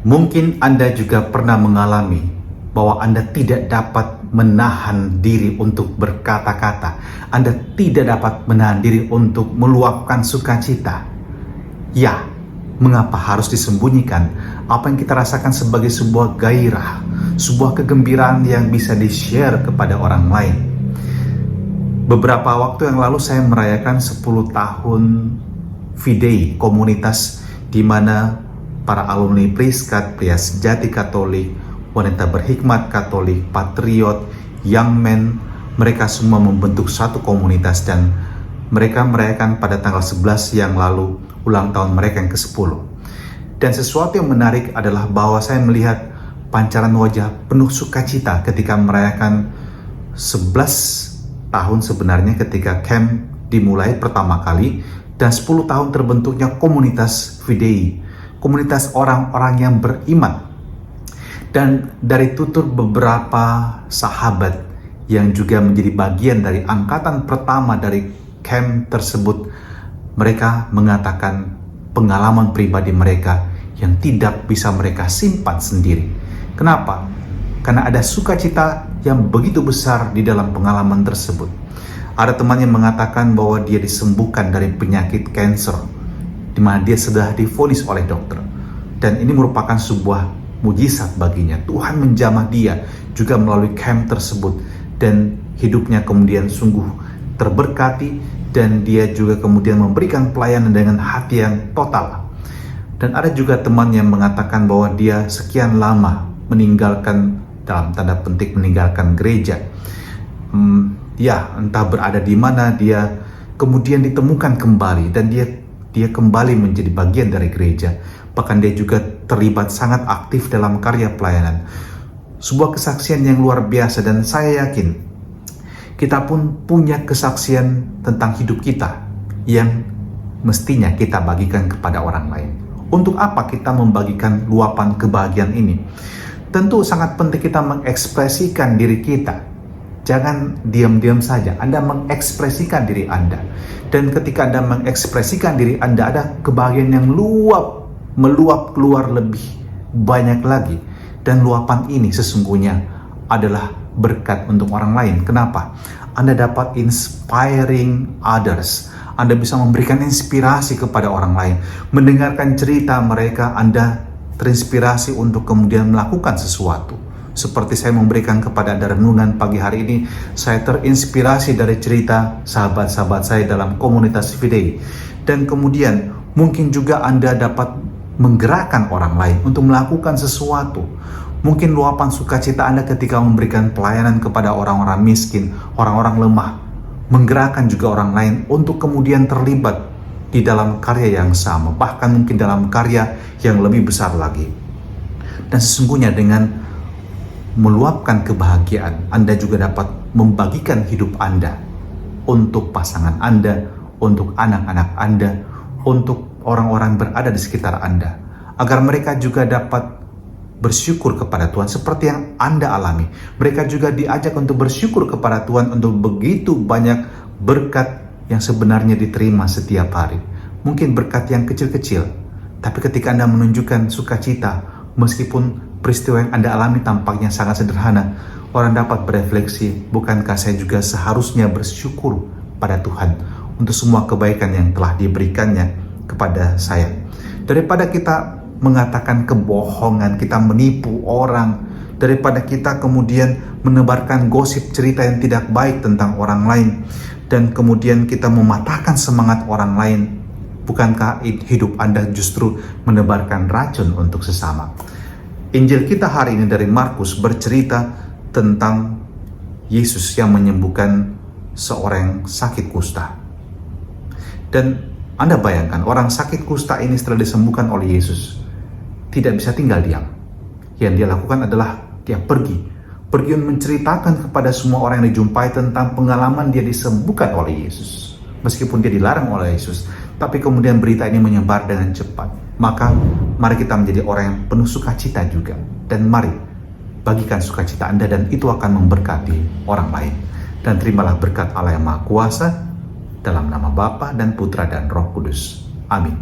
Mungkin Anda juga pernah mengalami bahwa Anda tidak dapat menahan diri untuk berkata-kata. Anda tidak dapat menahan diri untuk meluapkan sukacita. Ya, mengapa harus disembunyikan? Apa yang kita rasakan sebagai sebuah gairah, sebuah kegembiraan yang bisa di-share kepada orang lain. Beberapa waktu yang lalu saya merayakan 10 tahun V-Day, komunitas di mana para alumni Priskat, pria sejati Katolik, wanita berhikmat Katolik, patriot, young men, mereka semua membentuk satu komunitas dan mereka merayakan pada tanggal 11 yang lalu ulang tahun mereka yang ke-10. Dan sesuatu yang menarik adalah bahwa saya melihat pancaran wajah penuh sukacita ketika merayakan 11 tahun sebenarnya ketika camp dimulai pertama kali dan 10 tahun terbentuknya komunitas V-Day. Komunitas orang-orang yang beriman. Dan dari tutur beberapa sahabat yang juga menjadi bagian dari angkatan pertama dari camp tersebut, mereka mengatakan pengalaman pribadi mereka yang tidak bisa mereka simpan sendiri. Kenapa? Karena ada sukacita yang begitu besar di dalam pengalaman tersebut. Ada teman yang mengatakan bahwa dia disembuhkan dari penyakit kanker, di mana dia sudah divonis oleh dokter. Dan ini merupakan sebuah mujizat baginya. Tuhan menjamah dia juga melalui camp tersebut. Dan hidupnya kemudian sungguh terberkati. Dan dia juga kemudian memberikan pelayanan dengan hati yang total. Dan ada juga teman yang mengatakan bahwa dia sekian lama meninggalkan, dalam tanda petik meninggalkan gereja. Entah berada di mana, dia kemudian ditemukan kembali. Dan dia kembali menjadi bagian dari gereja. Bahkan dia juga terlibat sangat aktif dalam karya pelayanan. Sebuah kesaksian yang luar biasa dan saya yakin kita pun punya kesaksian tentang hidup kita yang mestinya kita bagikan kepada orang lain. Untuk apa kita membagikan luapan kebahagiaan ini? Tentu sangat penting kita mengekspresikan diri kita. Jangan diam-diam saja, Anda mengekspresikan diri Anda. Dan ketika Anda mengekspresikan diri Anda, ada kebahagiaan yang meluap keluar lebih banyak lagi. Dan luapan ini sesungguhnya adalah berkat untuk orang lain. Kenapa? Anda dapat inspiring others. Anda bisa memberikan inspirasi kepada orang lain. Mendengarkan cerita mereka, Anda terinspirasi untuk kemudian melakukan sesuatu. Seperti saya memberikan kepada Anda renungan pagi hari ini, saya terinspirasi dari cerita sahabat-sahabat saya dalam komunitas V-Day. Dan kemudian mungkin juga Anda dapat menggerakkan orang lain untuk melakukan sesuatu. Mungkin luapan sukacita Anda ketika memberikan pelayanan kepada orang-orang miskin, orang-orang lemah. Menggerakkan juga orang lain untuk kemudian terlibat di dalam karya yang sama, bahkan mungkin dalam karya yang lebih besar lagi. Dan sesungguhnya dengan meluapkan kebahagiaan, Anda juga dapat membagikan hidup Anda untuk pasangan Anda, untuk anak-anak Anda, untuk orang-orang berada di sekitar Anda, agar mereka juga dapat bersyukur kepada Tuhan seperti yang Anda alami. Mereka juga diajak untuk bersyukur kepada Tuhan untuk begitu banyak berkat yang sebenarnya diterima setiap hari. Mungkin berkat yang kecil-kecil, tapi ketika Anda menunjukkan sukacita, meskipun peristiwa yang Anda alami tampaknya sangat sederhana, orang dapat berefleksi, bukankah saya juga seharusnya bersyukur pada Tuhan untuk semua kebaikan yang telah diberikannya kepada saya. Daripada kita mengatakan kebohongan, kita menipu orang, daripada kita kemudian menebarkan gosip cerita yang tidak baik tentang orang lain, dan kemudian kita mematahkan semangat orang lain, bukankah hidup Anda justru menebarkan racun untuk sesama? Injil kita hari ini dari Markus bercerita tentang Yesus yang menyembuhkan seorang sakit kusta. Dan Anda bayangkan, orang sakit kusta ini setelah disembuhkan oleh Yesus tidak bisa tinggal diam. Yang dia lakukan adalah dia pergi untuk menceritakan kepada semua orang yang dijumpai tentang pengalaman dia disembuhkan oleh Yesus. Meskipun dia dilarang oleh Yesus, tapi kemudian berita ini menyebar dengan cepat. Maka mari kita menjadi orang yang penuh sukacita juga. Dan mari bagikan sukacita Anda, dan itu akan memberkati orang lain. Dan terimalah berkat Allah yang Maha Kuasa, dalam nama Bapa dan Putra dan Roh Kudus. Amin.